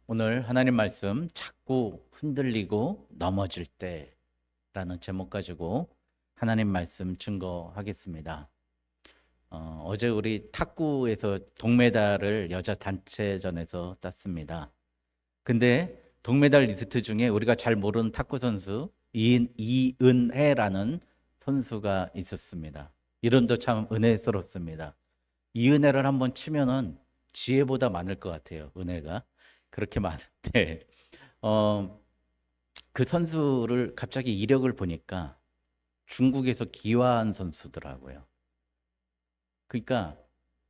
오늘 하나님 말씀 자꾸 흔들리고 넘어질 때라는 제목 가지고 하나님 말씀 증거하겠습니다. 어제 우리 탁구에서 동메달을 여자 단체전에서 땄습니다. 근데 동메달 리스트 중에 우리가 잘 모르는 탁구 선수 이은혜라는 선수가 있었습니다. 이름도 참 은혜스럽습니다. 이은혜를 한번 치면은 지혜보다 많을 것 같아요. 은혜가 그렇게 많은데 어, 그 선수를 갑자기 이력을 보니까 중국에서 기화한 선수더라고요. 그러니까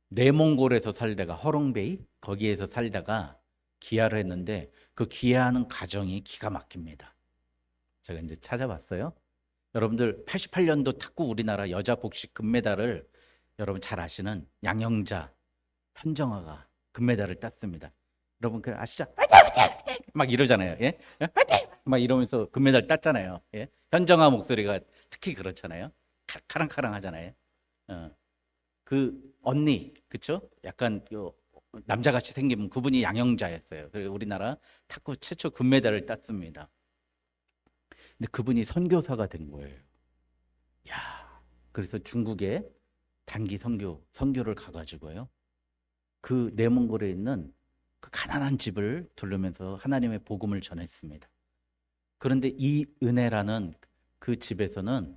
내몽골에서 살다가 허롱베이 거기에서 살다가 기아를 했는데 그 기아하는 과정이 기가 막힙니다. 제가 이제 찾아봤어요. 여러분들 88년도 탁구 우리나라 여자 복식 금메달을 여러분 잘 아시는 양영자, 현정아가 금메달을 땄습니다. 여러분 그 아시죠? 화이팅! 화이팅! 화이팅! 막 이러잖아요. 예? 화이팅! 막 이러면서 금메달 땄잖아요. 예? 현정아 목소리가 특히 그렇잖아요. 카랑카랑 하잖아요. 어. 그 언니, 그쵸? 약간 요 남자같이 생긴 그분이 양영자였어요. 그리고 우리나라 탁구 최초 금메달을 땄습니다. 근데 그분이 선교사가 된 거예요. 야, 그래서 중국에 단기 선교를 가가지고요. 그 내몽골에 있는 그 가난한 집을 돌르면서 하나님의 복음을 전했습니다. 그런데 이 은혜라는 그 집에서는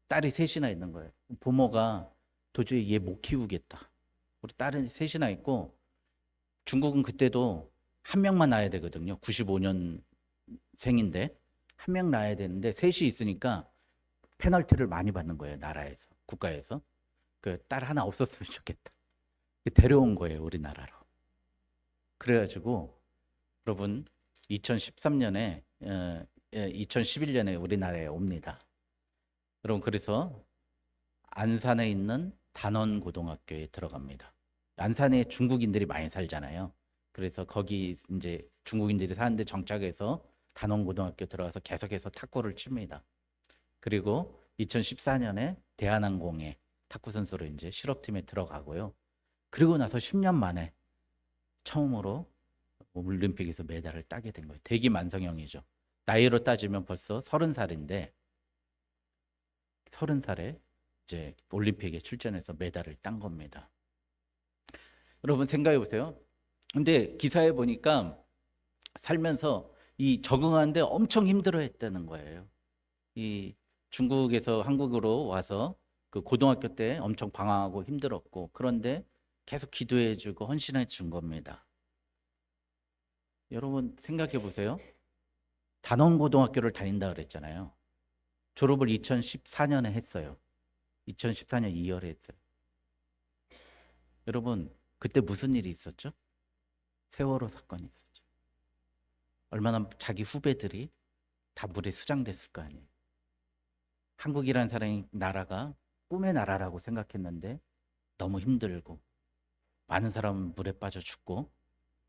딸이 셋이나 있는 거예요. 부모가 도저히 얘 못 키우겠다. 우리 딸은 셋이나 있고 중국은 그때도 한 명만 낳아야 되거든요. 95년 생인데 한 명 낳아야 되는데 셋이 있으니까 페널티를 많이 받는 거예요. 나라에서, 국가에서. 그 딸 하나 없었으면 좋겠다. 데려온 거예요, 우리나라로. 그래가지고 여러분 2013년에 2011년에 우리나라에 옵니다. 여러분 그래서 안산에 있는 단원고등학교에 들어갑니다. 안산에 중국인들이 많이 살잖아요. 그래서 거기 이제 중국인들이 사는데 정착해서 단원고등학교 들어가서 계속해서 탁구를 칩니다. 그리고 2014년에 대한항공에 탁구 선수로 이제 실업팀에 들어가고요. 그리고 나서 10년 만에 처음으로 올림픽에서 메달을 따게 된 거예요. 대기만성형이죠. 나이로 따지면 벌써 30살인데 30살에 이제 올림픽에 출전해서 메달을 딴 겁니다. 여러분 생각해 보세요. 근데 기사에 보니까 살면서 이 적응하는데 엄청 힘들어 했다는 거예요. 이 중국에서 한국으로 와서 그 고등학교 때 엄청 방황하고 힘들었고 그런데 계속 기도해 주고 헌신해 준 겁니다. 여러분 생각해 보세요. 단원고등학교를 다닌다 그랬잖아요. 졸업을 2014년에 했어요. 2014년 2월에 했어요. 여러분 그때 무슨 일이 있었죠? 세월호 사건이 있었죠. 얼마나 자기 후배들이 다 물에 수장됐을 거 아니에요. 한국이라는 사람이 나라가 꿈의 나라라고 생각했는데 너무 힘들고 많은 사람은 물에 빠져 죽고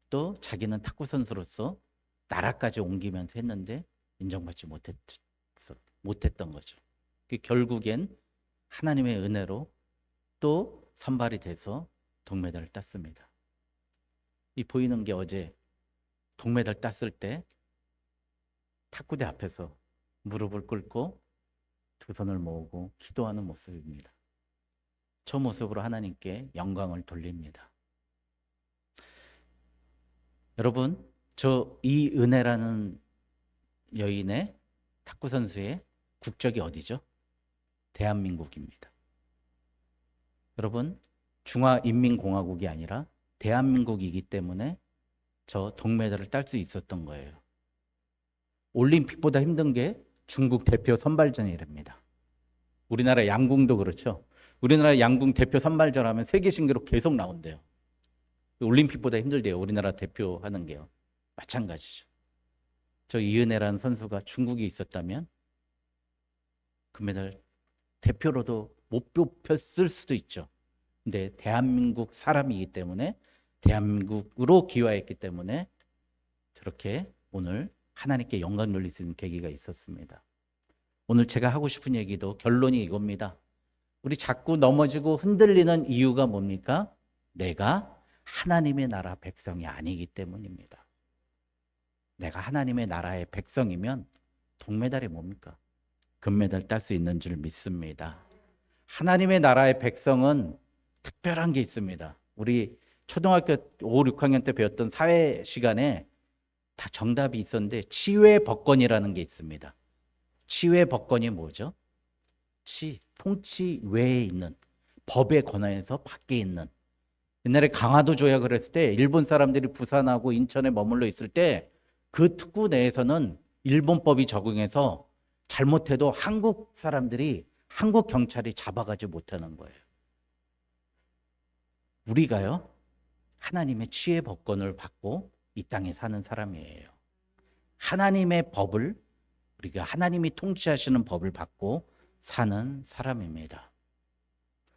또 자기는 탁구 선수로서 나라까지 옮기면서 했는데 인정받지 못했던 거죠. 결국엔 하나님의 은혜로 또 선발이 돼서 동메달을 땄습니다. 이 보이는 게 어제 동메달 땄을 때 탁구대 앞에서 무릎을 꿇고 두 손을 모으고 기도하는 모습입니다. 저 모습으로 하나님께 영광을 돌립니다. 여러분, 저 이은혜라는 여인의 탁구 선수의 국적이 어디죠? 대한민국입니다. 여러분, 중화인민공화국이 아니라 대한민국이기 때문에 저 동메달을 딸 수 있었던 거예요. 올림픽보다 힘든 게 중국 대표 선발전이랍니다. 우리나라 양궁도 그렇죠. 우리나라 양궁 대표 선발전 하면 세계 신기록 계속 나온대요. 올림픽보다 힘들대요. 우리나라 대표하는 게요. 마찬가지죠. 저 이은혜라는 선수가 중국에 있었다면 금메달 대표로도 못 뽑혔을 수도 있죠. 근데 대한민국 사람이기 때문에 대한민국으로 기화했기 때문에 저렇게 오늘 하나님께 영광 돌릴 수 있는 계기가 있었습니다. 오늘 제가 하고 싶은 얘기도 결론이 이겁니다. 우리 자꾸 넘어지고 흔들리는 이유가 뭡니까? 내가 하나님의 나라 백성이 아니기 때문입니다. 내가 하나님의 나라의 백성이면 동메달이 뭡니까? 금메달 딸 수 있는 줄 믿습니다. 하나님의 나라의 백성은 특별한 게 있습니다. 우리 초등학교 5, 6학년 때 배웠던 사회 시간에 다 정답이 있었는데 치외법권이라는 게 있습니다. 치외법권이 뭐죠? 통치 외에 있는 법의 권한에서 밖에 있는. 옛날에 강화도 조약을 했을 때 일본 사람들이 부산하고 인천에 머물러 있을 때 그 특구 내에서는 일본법이 적용해서 잘못해도 한국 사람들이 한국 경찰이 잡아가지 못하는 거예요. 우리가요, 하나님의 치의 법권을 받고 이 땅에 사는 사람이에요. 하나님의 법을, 우리가 하나님이 통치하시는 법을 받고 사는 사람입니다.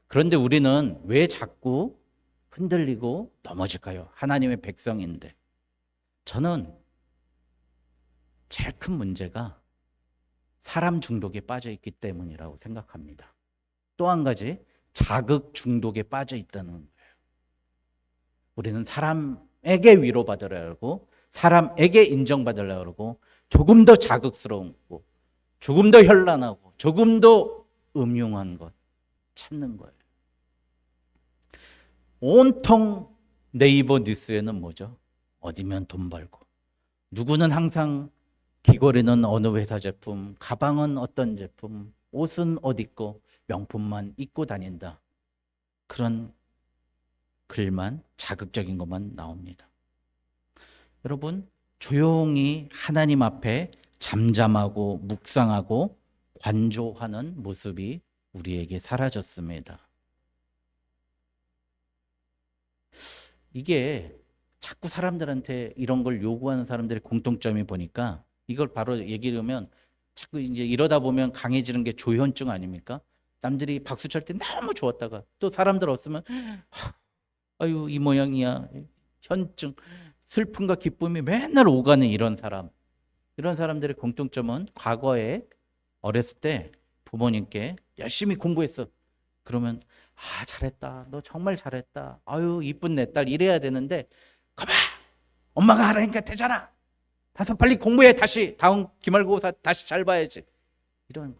그런데 우리는 왜 자꾸 흔들리고 넘어질까요? 하나님의 백성인데. 저는 제일 큰 문제가 사람 중독에 빠져 있기 때문이라고 생각합니다. 또 한 가지, 자극 중독에 빠져 있다는 거예요. 우리는 사람에게 위로받으려고 하고 사람에게 인정받으려고 하고 조금 더 자극스러운 거, 조금 더 현란하고 조금 더 음흉한 것 찾는 거예요. 온통 네이버 뉴스에는 뭐죠? 어디면 돈 벌고, 누구는 항상 귀걸이는 어느 회사 제품, 가방은 어떤 제품, 옷은 어디 거, 명품만 입고 다닌다. 그런 글만, 자극적인 것만 나옵니다. 여러분, 조용히 하나님 앞에 잠잠하고 묵상하고 관조하는 모습이 우리에게 사라졌습니다. 이게 자꾸 사람들한테 이런 걸 요구하는 사람들의 공통점이 보니까 이걸 바로 얘기하면 자꾸 이제 이러다 보면 강해지는 게 조현증 아닙니까? 남들이 박수 칠 때 너무 좋았다가 또 사람들 없으면 아유 이 모양이야. 현증, 슬픔과 기쁨이 맨날 오가는 이런 사람. 이런 사람들의 공통점은 과거에 어렸을 때 부모님께 열심히 공부했어. 그러면 아 잘했다. 너 정말 잘했다. 아유 이쁜 내 딸 이래야 되는데 가봐. 엄마가 하라니까 되잖아. 가서 빨리 공부해. 다시 다음 기말고사 다시 잘 봐야지. 이런.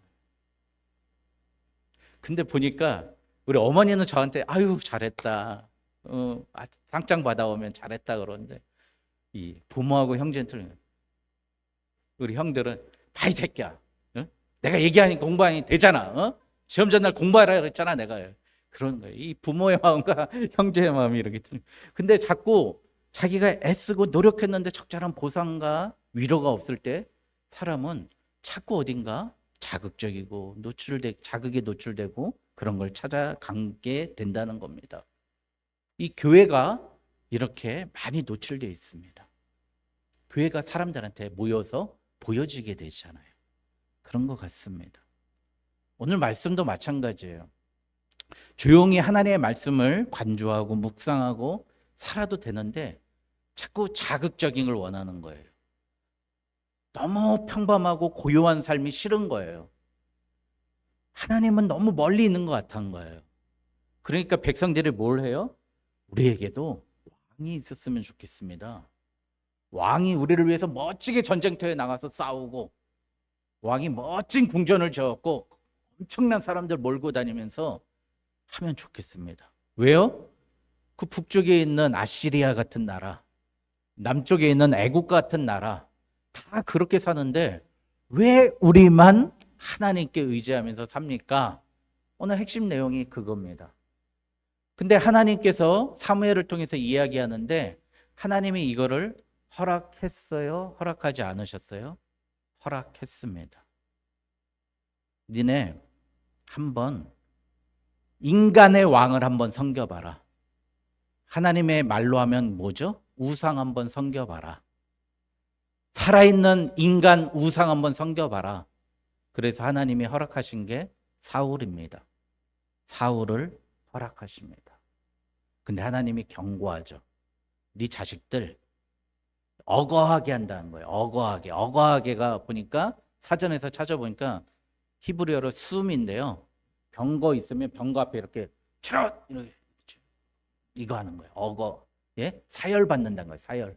근데 보니까 우리 어머니는 저한테 아유 잘했다. 상장 받아오면 잘했다 그러는데 이 부모하고 형제는 틀려요. 우리 형들은 다 이 새끼야. 어? 내가 얘기하니 공부하니 되잖아. 시험 전날 공부하라 그랬잖아 내가. 그런 거예요. 이 부모의 마음과 형제의 마음이 이렇게 틀려. 근데 자꾸 자기가 애쓰고 노력했는데 적절한 보상과 위로가 없을 때 사람은 자꾸 어딘가 자극적이고 자극에 노출되고 그런 걸 찾아가게 된다는 겁니다. 이 교회가 이렇게 많이 노출되어 있습니다. 교회가 사람들한테 모여서 보여지게 되잖아요. 그런 것 같습니다. 오늘 말씀도 마찬가지예요. 조용히 하나님의 말씀을 관조하고 묵상하고 살아도 되는데 자꾸 자극적인 걸 원하는 거예요. 너무 평범하고 고요한 삶이 싫은 거예요. 하나님은 너무 멀리 있는 것 같은 거예요. 그러니까 백성들이 뭘 해요? 우리에게도 왕이 있었으면 좋겠습니다. 왕이 우리를 위해서 멋지게 전쟁터에 나가서 싸우고 왕이 멋진 궁전을 지었고 엄청난 사람들 몰고 다니면서 하면 좋겠습니다. 왜요? 그 북쪽에 있는 아시리아 같은 나라, 남쪽에 있는 애국 같은 나라 다 그렇게 사는데 왜 우리만 하나님께 의지하면서 삽니까? 오늘 핵심 내용이 그겁니다. 근데 하나님께서 사무엘을 통해서 이야기하는데 하나님이 이거를 허락했어요? 허락하지 않으셨어요? 허락했습니다. 니네 한번 인간의 왕을 한번 섬겨봐라. 하나님의 말로 하면 뭐죠? 우상 한번 섬겨봐라. 살아있는 인간 우상 한번 섬겨봐라. 그래서 하나님이 허락하신 게 사울입니다. 사울을 허락하십니다. 근데 하나님이 경고하죠. 네 자식들 어거하게 한다는 거예요. 어거하게. 어거하게가 보니까 사전에서 찾아보니까 히브리어로 숨인데요. 병거 있으면 병거 앞에 이렇게 차렷 이렇게 이거 하는 거예요. 어거. 예? 사열 받는다는 거예요. 사열.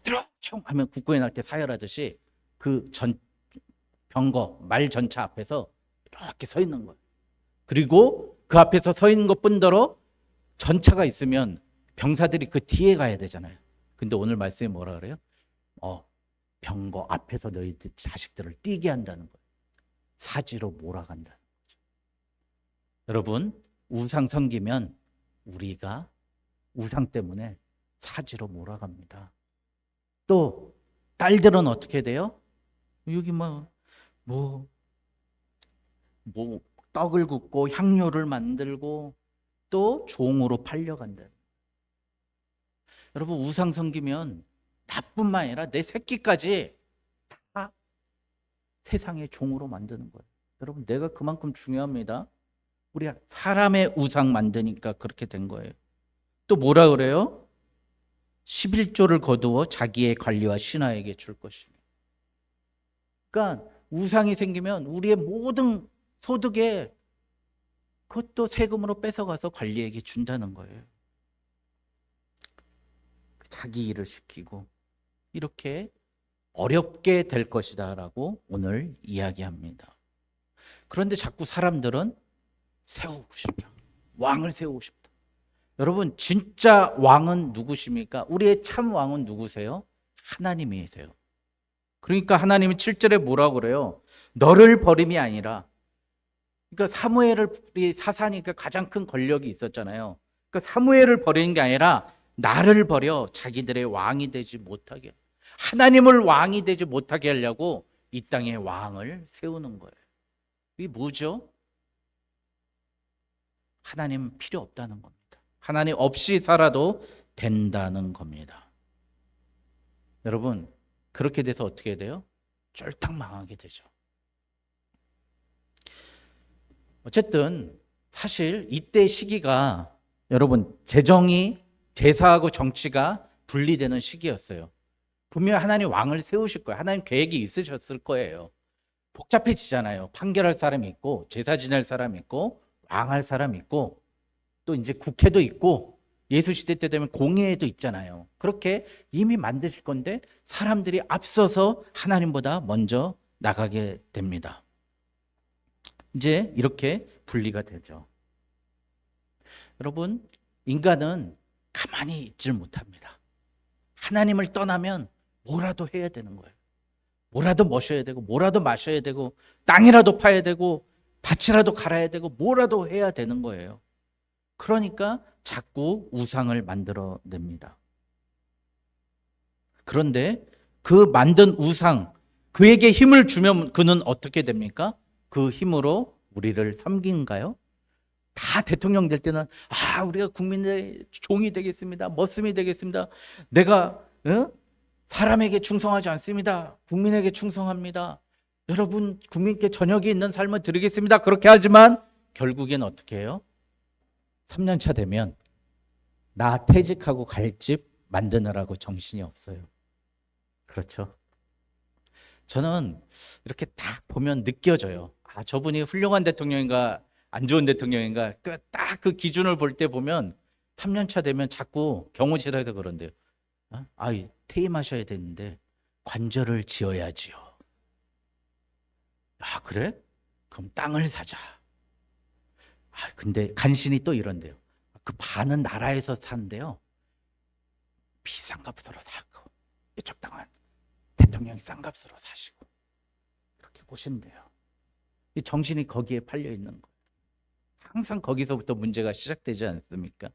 엎드려 총 하면 국고에 날 때 사열하듯이 그 병거 말 전차 앞에서 이렇게 서 있는 거예요. 그리고 그 앞에서 서 있는 것뿐더러 전차가 있으면 병사들이 그 뒤에 가야 되잖아요. 근데 오늘 말씀이 뭐라 그래요? 병거 앞에서 너희들 자식들을 뛰게 한다는 거예요. 사지로 몰아간다는 거죠. 여러분, 우상 섬기면 우리가 우상 때문에 사지로 몰아갑니다. 또 딸들은 어떻게 돼요? 여기 뭐 떡을 굽고 향료를 만들고 또 종으로 팔려간다. 여러분, 우상 섬기면 나뿐만 아니라 내 새끼까지 다 세상의 종으로 만드는 거예요. 여러분, 내가 그만큼 중요합니다. 우리 사람의 우상 만드니까 그렇게 된 거예요. 또 뭐라 그래요? 11조를 거두어 자기의 관리와 신하에게 줄 것이며. 그러니까 우상이 생기면 우리의 모든 소득에 그것도 세금으로 뺏어가서 관리에게 준다는 거예요. 자기 일을 시키고 이렇게 어렵게 될 것이다 라고 오늘 이야기합니다. 그런데 자꾸 사람들은 세우고 싶다. 왕을 세우고 싶다. 여러분, 진짜 왕은 누구십니까? 우리의 참 왕은 누구세요? 하나님이세요. 그러니까 하나님이 7절에 뭐라고 그래요? 너를 버림이 아니라, 그러니까 사무엘이 사사니까 가장 큰 권력이 있었잖아요. 그러니까 사무엘을 버리는 게 아니라 나를 버려 자기들의 왕이 되지 못하게, 하나님을 왕이 되지 못하게 하려고 이 땅에 왕을 세우는 거예요. 이게 뭐죠? 하나님 필요 없다는 겁니다. 하나님 없이 살아도 된다는 겁니다. 여러분, 그렇게 돼서 어떻게 돼요? 쫄딱 망하게 되죠. 어쨌든 사실 이때 시기가 여러분 재정이, 제사하고 정치가 분리되는 시기였어요. 분명 하나님 왕을 세우실 거예요. 하나님 계획이 있으셨을 거예요. 복잡해지잖아요. 판결할 사람이 있고, 제사 지낼 사람이 있고, 왕할 사람이 있고, 또 이제 국회도 있고, 예수 시대 때 되면 공의회도 있잖아요. 그렇게 이미 만드실 건데 사람들이 앞서서 하나님보다 먼저 나가게 됩니다. 이제 이렇게 분리가 되죠. 여러분, 인간은 가만히 있질 못합니다. 하나님을 떠나면 뭐라도 해야 되는 거예요. 뭐라도 모셔야 되고, 뭐라도 마셔야 되고, 땅이라도 파야 되고, 밭이라도 갈아야 되고, 뭐라도 해야 되는 거예요. 그러니까 자꾸 우상을 만들어냅니다. 그런데 그 만든 우상, 그에게 힘을 주면 그는 어떻게 됩니까? 그 힘으로 우리를 섬긴가요? 다 대통령 될 때는 우리가 국민의 종이 되겠습니다. 머슴이 되겠습니다. 내가 사람에게 충성하지 않습니다. 국민에게 충성합니다. 여러분, 국민께 저녁이 있는 삶을 드리겠습니다. 그렇게 하지만 결국엔 어떻게 해요? 3년 차 되면 나 퇴직하고 갈 집 만드느라고 정신이 없어요. 그렇죠? 저는 이렇게 딱 보면 느껴져요. 저분이 훌륭한 대통령인가 안 좋은 대통령인가, 딱 그 기준을 볼 때 보면 3년 차 되면 자꾸 경호실에서 그런데요. 퇴임하셔야 되는데 관절을 지어야지요. 그래? 그럼 땅을 사자. 근데 간신히 또 이런데요. 그 반은 나라에서 산대요. 비싼 값으로 사고, 이쪽 땅은 대통령이 싼 값으로 사시고, 그렇게 보신대요. 이 정신이 거기에 팔려 있는 거예요. 항상 거기서부터 문제가 시작되지 않습니까?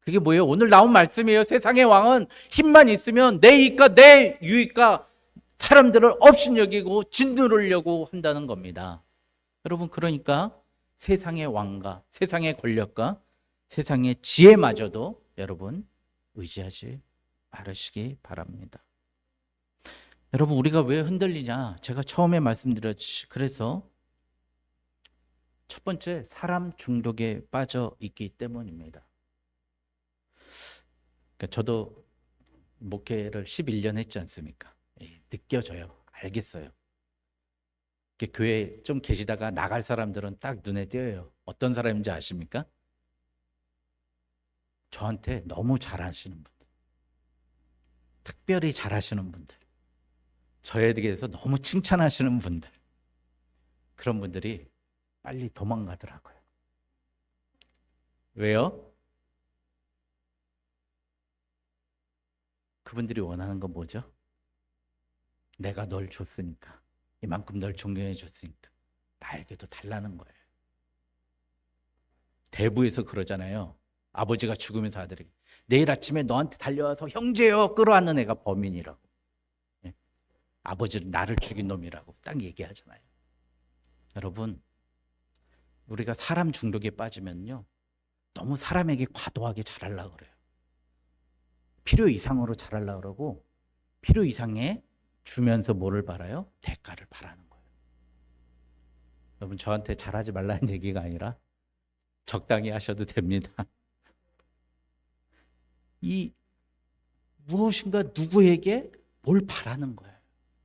그게 뭐예요? 오늘 나온 말씀이에요. 세상의 왕은 힘만 있으면 내 이익과 내 유익과 사람들을 업신여기고 짓누르려고 한다는 겁니다. 여러분, 그러니까 세상의 왕과 세상의 권력과 세상의 지혜마저도 여러분 의지하지 말으시기 바랍니다. 여러분, 우리가 왜 흔들리냐? 제가 처음에 말씀드렸듯이, 그래서 첫 번째, 사람 중독에 빠져 있기 때문입니다. 그러니까 저도 목회를 11년 했지 않습니까? 느껴져요. 알겠어요. 교회에 좀 계시다가 나갈 사람들은 딱 눈에 띄어요. 어떤 사람인지 아십니까? 저한테 너무 잘하시는 분들. 특별히 잘하시는 분들, 저에 대해서 너무 칭찬하시는 분들, 그런 분들이 빨리 도망가더라고요. 왜요? 그분들이 원하는 건 뭐죠? 내가 널 줬으니까, 이만큼 널 존경해 줬으니까 나에게도 달라는 거예요. 대부에서 그러잖아요. 아버지가 죽으면서 아들에게 내일 아침에 너한테 달려와서 형제여 끌어안는 애가 범인이라고. 예? 아버지는 나를 죽인 놈이라고 딱 얘기하잖아요. 여러분, 우리가 사람 중독에 빠지면요, 너무 사람에게 과도하게 잘하려고 그래요. 필요 이상으로 잘하려고 그러고, 필요 이상에 주면서 뭐를 바라요? 대가를 바라는 거예요. 여러분, 저한테 잘하지 말라는 얘기가 아니라 적당히 하셔도 됩니다. 이 무엇인가 누구에게 뭘 바라는 거예요.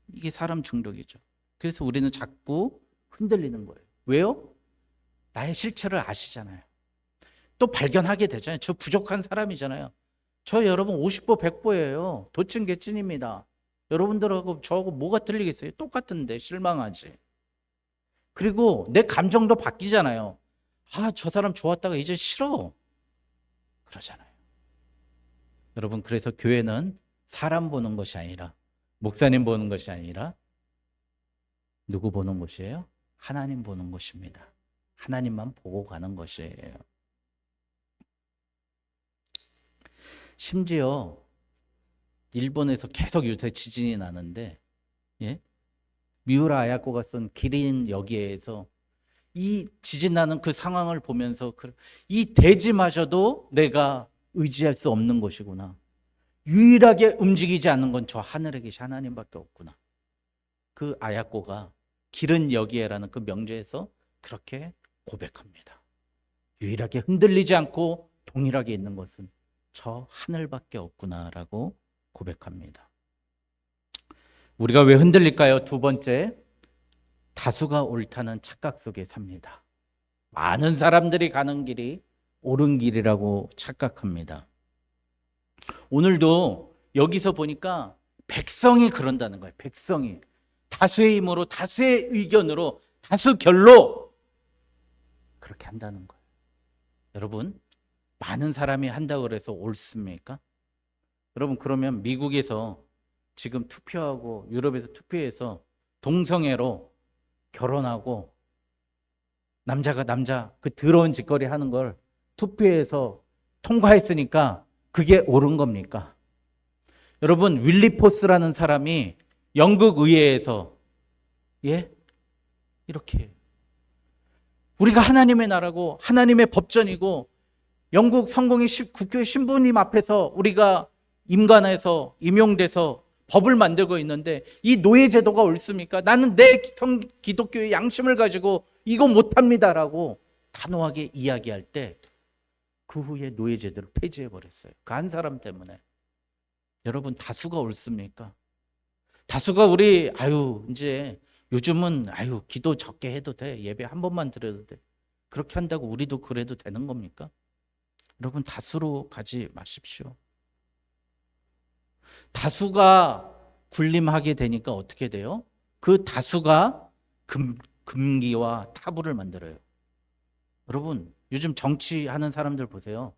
이게 사람 중독이죠. 그래서 우리는 자꾸 흔들리는 거예요. 왜요? 나의 실체를 아시잖아요. 또 발견하게 되잖아요. 저 부족한 사람이잖아요. 저 여러분 50보 100보예요. 도찐개찐입니다. 여러분들하고 저하고 뭐가 틀리겠어요? 똑같은데 실망하지. 그리고 내 감정도 바뀌잖아요. 아, 저 사람 좋았다가 이제 싫어. 그러잖아요. 여러분, 그래서 교회는 사람 보는 것이 아니라, 목사님 보는 것이 아니라 누구 보는 곳이에요? 하나님 보는 곳입니다. 하나님만 보고 가는 것이에요. 심지어 일본에서 계속 요새 지진이 나는데, 예? 미우라 아야코가 쓴 기린 여기에서 이 지진 나는 그 상황을 보면서 이 대지마저도 내가 의지할 수 없는 것이구나. 유일하게 움직이지 않는 건 저 하늘에 계신 하나님밖에 없구나. 그 아야코가 기른 여기에라는 그 명제에서 그렇게 고백합니다. 유일하게 흔들리지 않고 동일하게 있는 것은 저 하늘밖에 없구나라고 고백합니다. 우리가 왜 흔들릴까요? 두 번째, 다수가 옳다는 착각 속에 삽니다. 많은 사람들이 가는 길이 옳은 길이라고 착각합니다. 오늘도 여기서 보니까 백성이 그런다는 거예요. 백성이 다수의 힘으로, 다수의 의견으로, 다수결로 그렇게 한다는 거예요. 여러분, 많은 사람이 한다고 그래서 옳습니까? 여러분, 그러면 미국에서 지금 투표하고 유럽에서 투표해서 동성애로 결혼하고 남자가 남자 그 더러운 짓거리 하는 걸 투표해서 통과했으니까 그게 옳은 겁니까? 여러분, 윌리포스라는 사람이 영국 의회에서 이렇게 우리가 하나님의 나라고 하나님의 법전이고 영국 성공의 국교의 신부님 앞에서 우리가 임관해서 임용돼서 법을 만들고 있는데 이 노예제도가 옳습니까? 나는 내 기독교의 양심을 가지고 이거 못합니다라고 단호하게 이야기할 때 그 후에 노예제도를 폐지해버렸어요. 그 한 사람 때문에. 여러분, 다수가 옳습니까? 다수가 우리 이제 요즘은 기도 적게 해도 돼. 예배 한 번만 드려도 돼. 그렇게 한다고 우리도 그래도 되는 겁니까? 여러분, 다수로 가지 마십시오. 다수가 군림하게 되니까 어떻게 돼요? 그 다수가 금기와 타부를 만들어요. 여러분, 요즘 정치하는 사람들 보세요.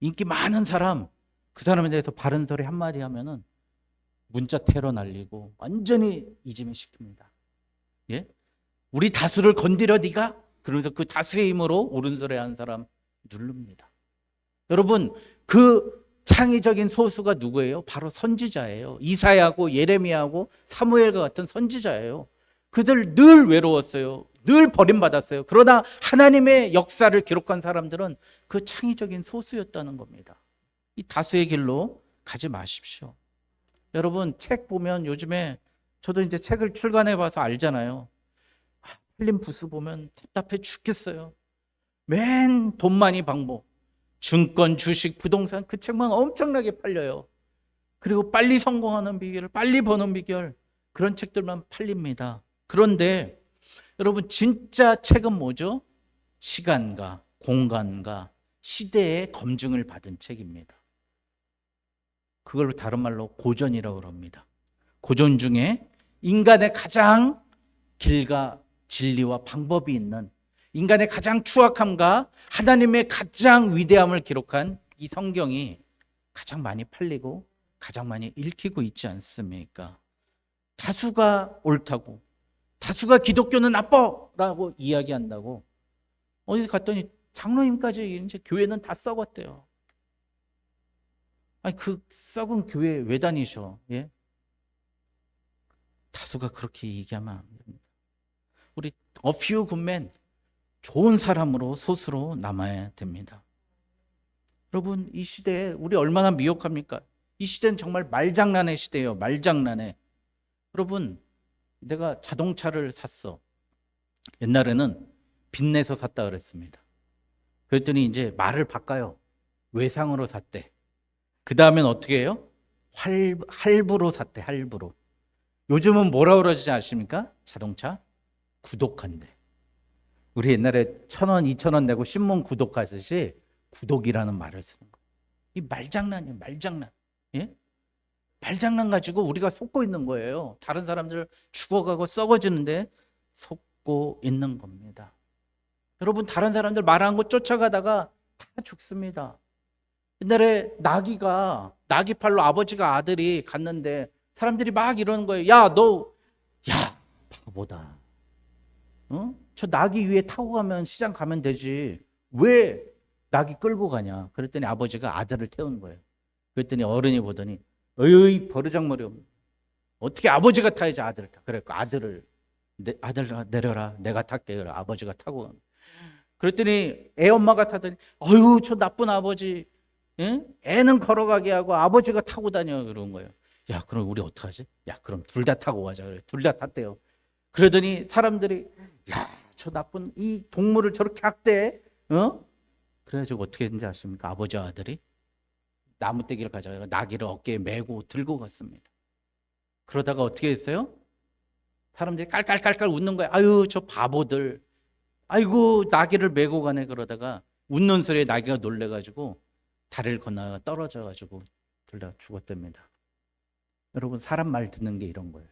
인기 많은 사람, 그 사람에 대해서 바른 소리 한마디 하면은 문자 테러 날리고 완전히 이지미 시킵니다. 예? 우리 다수를 건드려 네가? 그러면서 그 다수의 힘으로 옳은 소리 하는 사람 누릅니다. 여러분, 그 창의적인 소수가 누구예요? 바로 선지자예요. 이사야하고 예레미야하고 사무엘과 같은 선지자예요. 그들 늘 외로웠어요. 늘 버림받았어요. 그러나 하나님의 역사를 기록한 사람들은 그 창의적인 소수였다는 겁니다. 이 다수의 길로 가지 마십시오. 여러분, 책 보면 요즘에 저도 이제 책을 출간해 봐서 알잖아요. 팔린 부스 보면 답답해 죽겠어요. 맨 돈만이 방법. 증권, 주식, 부동산 그 책만 엄청나게 팔려요. 그리고 빨리 성공하는 비결, 빨리 버는 비결 그런 책들만 팔립니다. 그런데 여러분, 진짜 책은 뭐죠? 시간과 공간과 시대의 검증을 받은 책입니다. 그걸 다른 말로 고전이라고 합니다. 고전 중에 인간의 가장 길과 진리와 방법이 있는, 인간의 가장 추악함과 하나님의 가장 위대함을 기록한 이 성경이 가장 많이 팔리고 가장 많이 읽히고 있지 않습니까? 다수가 옳다고, 다수가 기독교는 나빠라고 이야기한다고 어디 갔더니 장로님까지 이제 교회는 다 썩었대요. 아니 그 썩은 교회 왜 다니셔? 예? 다수가 그렇게 얘기하면 안 됩니다. 우리 a few good men, 좋은 사람으로 스스로 남아야 됩니다. 여러분 이 시대에 우리 얼마나 미혹합니까? 이 시대는 정말 말장난의 시대예요. 말장난의. 여러분 내가 자동차를 샀어. 옛날에는 빚내서 샀다 그랬습니다. 그랬더니 이제 말을 바꿔요. 외상으로 샀대. 그 다음엔 어떻게 해요? 할부로 샀대. 할부로. 요즘은 뭐라 그러지 아십니까? 자동차 구독한대. 우리 옛날에 1,000원, 2,000원 내고 신문 구독하듯이 구독이라는 말을 쓰는 거예요. 이 말장난이에요. 말장난. 예? 말장난 가지고 우리가 속고 있는 거예요. 다른 사람들 죽어가고 썩어지는데 속고 있는 겁니다. 여러분 다른 사람들 말하는 거 쫓아가다가 다 죽습니다. 옛날에 나귀팔로 아버지가 아들이 갔는데 사람들이 막 이러는 거예요. 야 바보다. 어? 저 나귀 위에 타고 가면 시장 가면 되지. 왜 나귀 끌고 가냐? 그랬더니 아버지가 아들을 태운 거예요. 그랬더니 어른이 보더니 어이 버르장머리 없네. 어떻게 아버지가 타야지 아들을 타. 그래서 아들 내려라. 내가 탈게. 아버지가 타고. 그랬더니 애 엄마가 타더니 어휴 저 나쁜 아버지. 응? 애는 걸어가게 하고 아버지가 타고 다녀. 그런 거예요. 야 그럼 우리 어떡하지? 야 그럼 둘 다 타고 가자. 그래. 둘 다 탔대요. 그러더니 사람들이 야 저 나쁜 이 동물을 저렇게 학대해? 어? 그래가지고 어떻게 했는지 아십니까? 아버지와 아들이 나무떼기를 가져가 나귀를 어깨에 메고 들고 갔습니다. 그러다가 어떻게 했어요? 사람들이 깔깔깔깔 웃는 거예요. 아유 저 바보들. 아이고 나귀를 메고 가네. 그러다가 웃는 소리에 나귀가 놀래가지고 다리를 건너가 떨어져가지고 둘 다 죽었답니다. 여러분 사람 말 듣는 게 이런 거예요.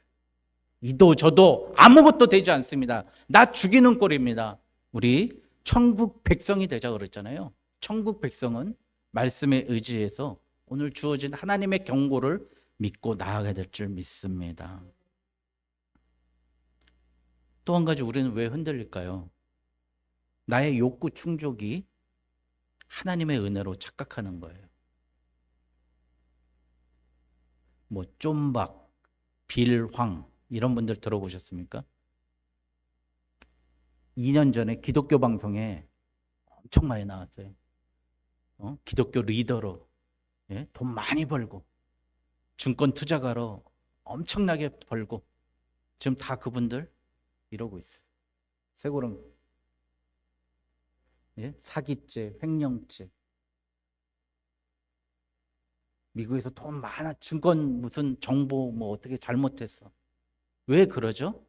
이도 저도 아무것도 되지 않습니다. 나 죽이는 꼴입니다. 우리 천국 백성이 되자 그랬잖아요. 천국 백성은 말씀에 의지해서 오늘 주어진 하나님의 경고를 믿고 나아가야 될 줄 믿습니다. 또 한 가지 우리는 왜 흔들릴까요? 나의 욕구 충족이 하나님의 은혜로 착각하는 거예요. 뭐 쫌박, 빌황 이런 분들 들어보셨습니까? 2년 전에 기독교 방송에 엄청 많이 나왔어요. 기독교 리더로 돈 많이 벌고 증권 투자가로 엄청나게 벌고 지금 다 그분들 이러고 있어요. 쇠고랑 사기죄, 횡령죄. 미국에서 돈 많아 증권 무슨 정보 뭐 어떻게 잘못했어. 왜 그러죠?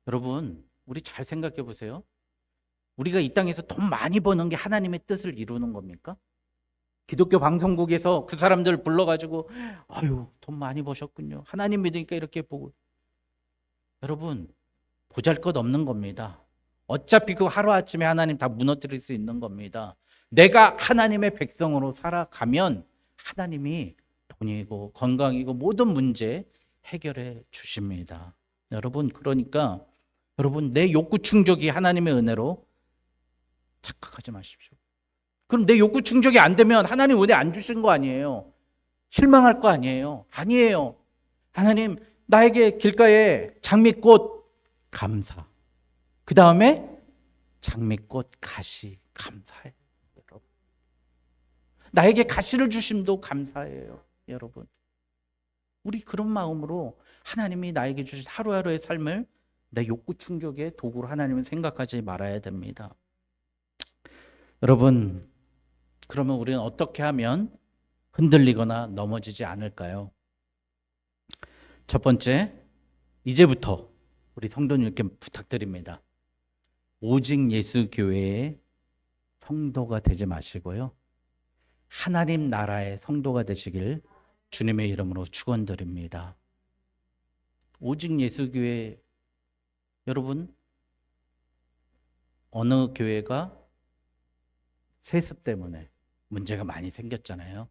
여러분 우리 잘 생각해 보세요. 우리가 이 땅에서 돈 많이 버는 게 하나님의 뜻을 이루는 겁니까? 기독교 방송국에서 그 사람들 불러가지고 아유 돈 많이 버셨군요. 하나님 믿으니까 이렇게 보고. 여러분 보잘것없는 겁니다. 어차피 그 하루아침에 하나님 다 무너뜨릴 수 있는 겁니다. 내가 하나님의 백성으로 살아가면 하나님이 돈이고 건강이고 모든 문제 해결해 주십니다. 여러분 그러니까 여러분 내 욕구 충족이 하나님의 은혜로 착각하지 마십시오. 그럼 내 욕구 충족이 안 되면 하나님 은혜 안 주신 거 아니에요? 실망할 거 아니에요? 아니에요. 하나님 나에게 길가에 장미꽃 감사. 그 다음에 장미꽃 가시 감사해요. 여러분. 나에게 가시를 주심도 감사해요. 여러분. 우리 그런 마음으로 하나님이 나에게 주신 하루하루의 삶을 내 욕구 충족의 도구로 하나님은 생각하지 말아야 됩니다. 여러분 그러면 우리는 어떻게 하면 흔들리거나 넘어지지 않을까요? 첫 번째, 이제부터 우리 성도님께 부탁드립니다. 오직 예수 교회의 성도가 되지 마시고요. 하나님 나라의 성도가 되시길 주님의 이름으로 축원드립니다. 오직 예수교회, 여러분, 어느 교회가 세습 때문에 문제가 많이 생겼잖아요.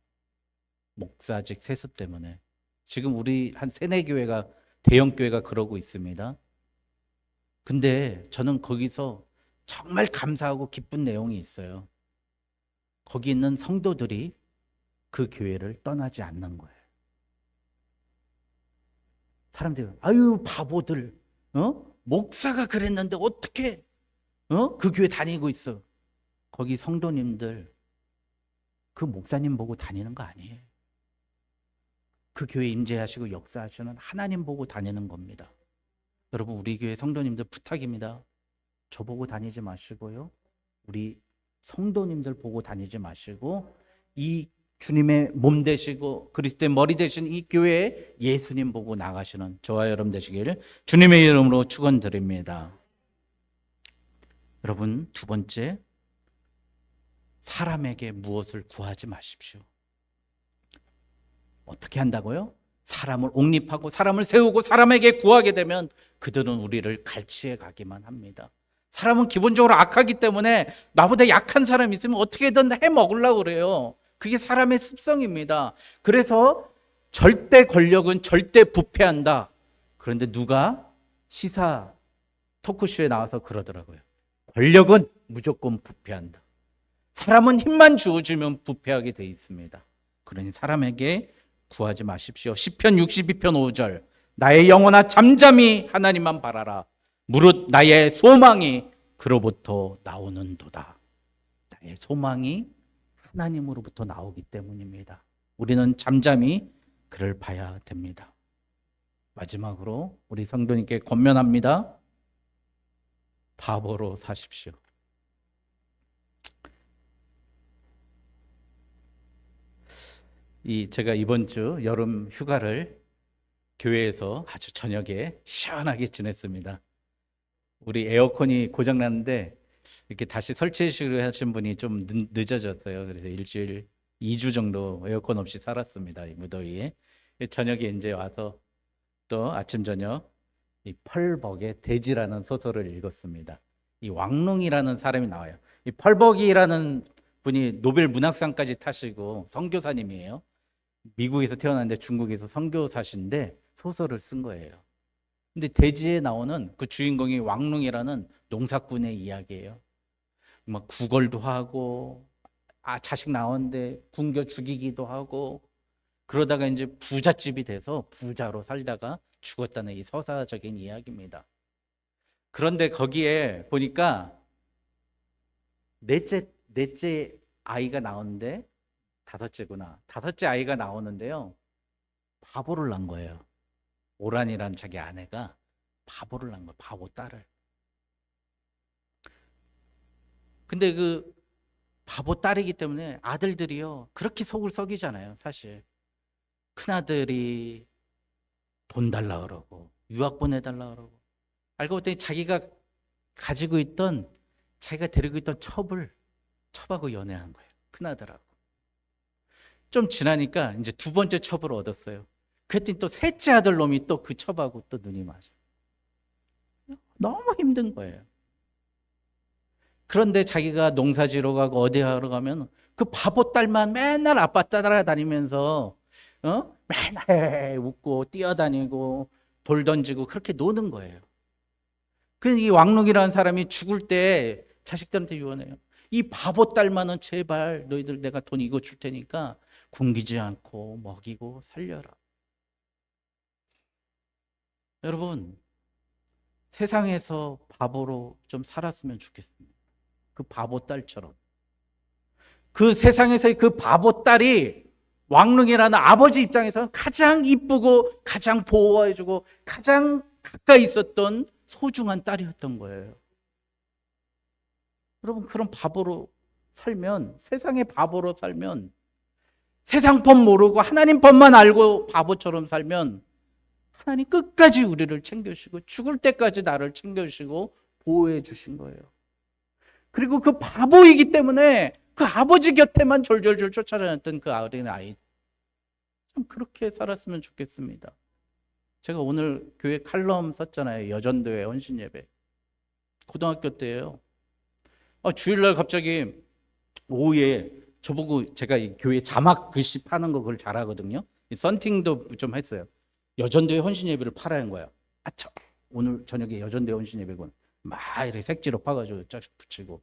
목사직 세습 때문에. 지금 우리 한 3-4교회가, 대형 교회가 그러고 있습니다. 근데 저는 거기서 정말 감사하고 기쁜 내용이 있어요. 거기 있는 성도들이 그 교회를 떠나지 않는 거예요. 사람들이 아유 바보들, 목사가 그랬는데 어떻게 그 교회 다니고 있어. 거기 성도님들 그 목사님 보고 다니는 거 아니에요. 그 교회 임재하시고 역사하시는 하나님 보고 다니는 겁니다. 여러분, 우리 교회 성도님들 부탁입니다. 저보고 다니지 마시고요, 우리 성도님들 보고 다니지 마시고 이 주님의 몸 되시고 그리스도의 머리 되신 이 교회에 예수님 보고 나가시는 저와 여러분 되시길 주님의 이름으로 축원드립니다. 여러분, 두 번째, 사람에게 무엇을 구하지 마십시오. 어떻게 한다고요? 사람을 옹립하고 사람을 세우고 사람에게 구하게 되면 그들은 우리를 갈취해 가기만 합니다. 사람은 기본적으로 악하기 때문에 나보다 약한 사람이 있으면 어떻게든 해 먹으려고 그래요. 그게 사람의 습성입니다. 그래서 절대 권력은 절대 부패한다. 그런데 누가 시사 토크쇼에 나와서 그러더라고요. 권력은 무조건 부패한다. 사람은 힘만 주어주면 부패하게 돼 있습니다. 그러니 사람에게 구하지 마십시오. 시편 62편 5절, 나의 영혼아 잠잠히 하나님만 바라라. 무릇 나의 소망이 그로부터 나오는도다. 나의 소망이 하나님으로부터 나오기 때문입니다. 우리는 잠잠히 그를 봐야 됩니다. 마지막으로 우리 성도님께 권면합니다. 바보로 사십시오. 제가 이번 주 여름 휴가를 교회에서 아주 저녁에 시원하게 지냈습니다. 우리 에어컨이 고장났는데 이렇게 다시 설치해주시기로 하신 분이 좀 늦어졌어요. 그래서 일주일, 2주 정도 에어컨 없이 살았습니다. 이 무더위에. 저녁에 이제 와서 또 아침 저녁 이 펄벅의 대지라는 소설을 읽었습니다. 이 왕농이라는 사람이 나와요. 이 펄벅이라는 분이 노벨 문학상까지 타시고 선교사님이에요. 미국에서 태어났는데 중국에서 선교사신데 소설을 쓴 거예요. 근데 대지에 나오는 그 주인공이 왕농이라는 농사꾼의 이야기예요. 막 구걸도 하고 자식 나오는데 굶겨 죽이기도 하고 그러다가 이제 부잣집이 돼서 부자로 살다가 죽었다는 이 서사적인 이야기입니다. 그런데 거기에 보니까 넷째 아이가 나오는데 다섯째 아이가 나오는데요, 바보를 낳은 거예요. 오란이란 자기 아내가 바보를 낳은 거예요. 바보 딸을. 근데 그 바보 딸이기 때문에 아들들이요 그렇게 속을 썩이잖아요. 사실 큰아들이 돈 달라 그러고 유학 보내달라 그러고, 알고 봤더니 자기가 데리고 있던 첩하고 연애한 거예요. 큰아들하고. 좀 지나니까 이제 두 번째 첩을 얻었어요. 그랬더니 또 셋째 아들 놈이 또 그 첩하고 또 눈이 맞아요. 너무 힘든 거예요. 그런데 자기가 농사지러 가고 어디 하러 가면 그 바보 딸만 맨날 아빠 따라다니면서 맨날 웃고 뛰어다니고 돌 던지고 그렇게 노는 거예요. 그래서 이 왕록이라는 사람이 죽을 때 자식들한테 유언해요. 이 바보 딸만은 제발 너희들 내가 돈 이거 줄 테니까 굶기지 않고 먹이고 살려라. 여러분, 세상에서 바보로 좀 살았으면 좋겠습니다. 그 바보 딸처럼. 그 세상에서의 그 바보 딸이 왕릉이라는 아버지 입장에서는 가장 이쁘고 가장 보호해주고 가장 가까이 있었던 소중한 딸이었던 거예요. 여러분, 그런 바보로 살면, 세상의 바보로 살면, 세상 법 모르고 하나님 법만 알고 바보처럼 살면 하나님 끝까지 우리를 챙겨주시고 죽을 때까지 나를 챙겨주시고 보호해 주신 거예요. 그리고 그 바보이기 때문에 그 아버지 곁에만 졸졸졸 쫓아다녔던 그 어린 아이, 좀 그렇게 살았으면 좋겠습니다. 제가 오늘 교회 칼럼 썼잖아요. 여전도의 헌신 예배. 고등학교 때예요. 주일날 갑자기 오후에 저보고, 제가 이 교회 자막 글씨 파는 거 그걸 잘하거든요. 이 썬팅도 좀 했어요. 여전도의 헌신 예배를 파라는 거야. 아차, 오늘 저녁에 여전도의 헌신 예배군. 막 이렇게 색지로 파가지고 쫙 붙이고,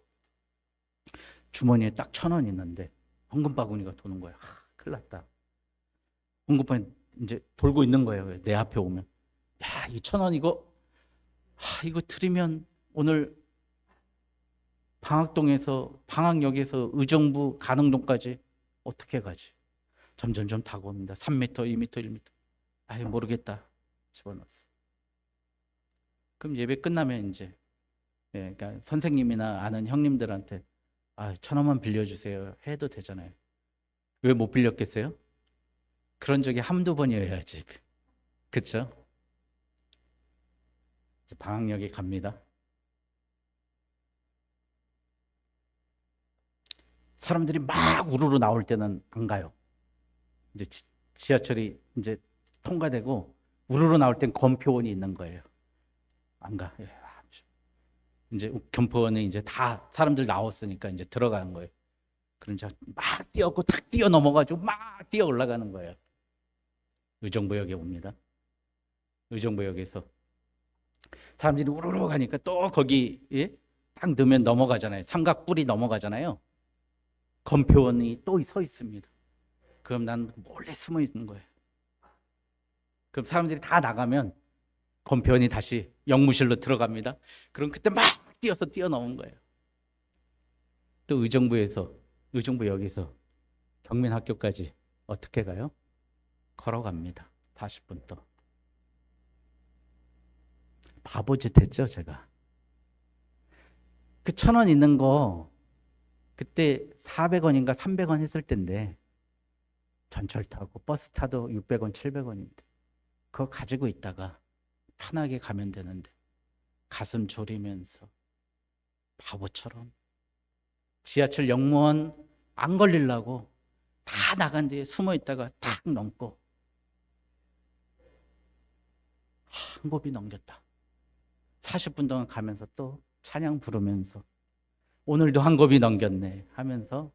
주머니에 딱 1,000원 있는데 헌금 바구니가 도는 거야. 큰일 났다. 헌금판이 이제 돌고 있는 거예요. 내 앞에 오면, 야, 이 1,000원 이거 드리면 오늘 방학역에서 의정부 가능동까지 어떻게 가지? 점점점 다가옵니다. 3m, 2m, 1m. 아예 모르겠다. 집어넣었어. 그럼 예배 끝나면 이제, 그러니까 선생님이나 아는 형님들한테 1,000원만 빌려주세요 해도 되잖아요. 왜 못 빌렸겠어요? 그런 적이 한두 번이어야지. 그쵸? 이제 방학역에 갑니다. 사람들이 막 우르르 나올 때는 안 가요. 이제 지하철이 이제 통과되고 우르르 나올 땐 검표원이 있는 거예요. 안 가. 이제 검표원에 이제 다 사람들 나왔으니까 이제 들어가는 거예요. 그럼 제가 막 뛰었고 탁 뛰어 넘어가지고 막 뛰어 올라가는 거예요. 의정부역에 옵니다. 의정부역에서 사람들이 우르르 가니까 또 거기 딱 넣으면 넘어가잖아요. 삼각뿔이 넘어가잖아요. 검표원이 또 서 있습니다. 그럼 난 몰래 숨어 있는 거예요. 그럼 사람들이 다 나가면 검표원이 다시 영무실로 들어갑니다. 그럼 그때 막 뛰어서 뛰어넘은 거예요. 또 의정부역에서 경민학교까지 어떻게 가요? 걸어갑니다. 40분 더. 바보짓 했죠, 제가. 그 1,000원 있는 거 그때 400원인가 300원 했을 텐데, 전철 타고 버스 타도 600원, 700원인데 그거 가지고 있다가 편하게 가면 되는데 가슴 졸이면서 바보처럼 지하철 역무원 안 걸리려고 다 나간 뒤에 숨어 있다가 탁 넘고 한 곱이 넘겼다. 40분 동안 가면서 또 찬양 부르면서 오늘도 한 곱이 넘겼네 하면서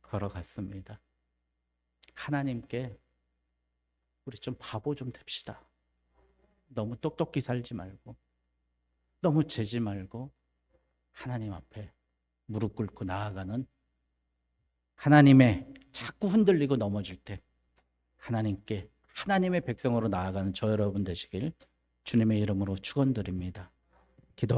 걸어갔습니다. 하나님께 우리 좀 바보 좀 됩시다. 너무 똑똑히 살지 말고, 너무 재지 말고 하나님 앞에 무릎 꿇고 나아가는, 하나님의 자꾸 흔들리고 넘어질 때 하나님께 하나님의 백성으로 나아가는 저 여러분 되시길 주님의 이름으로 축원드립니다. 기도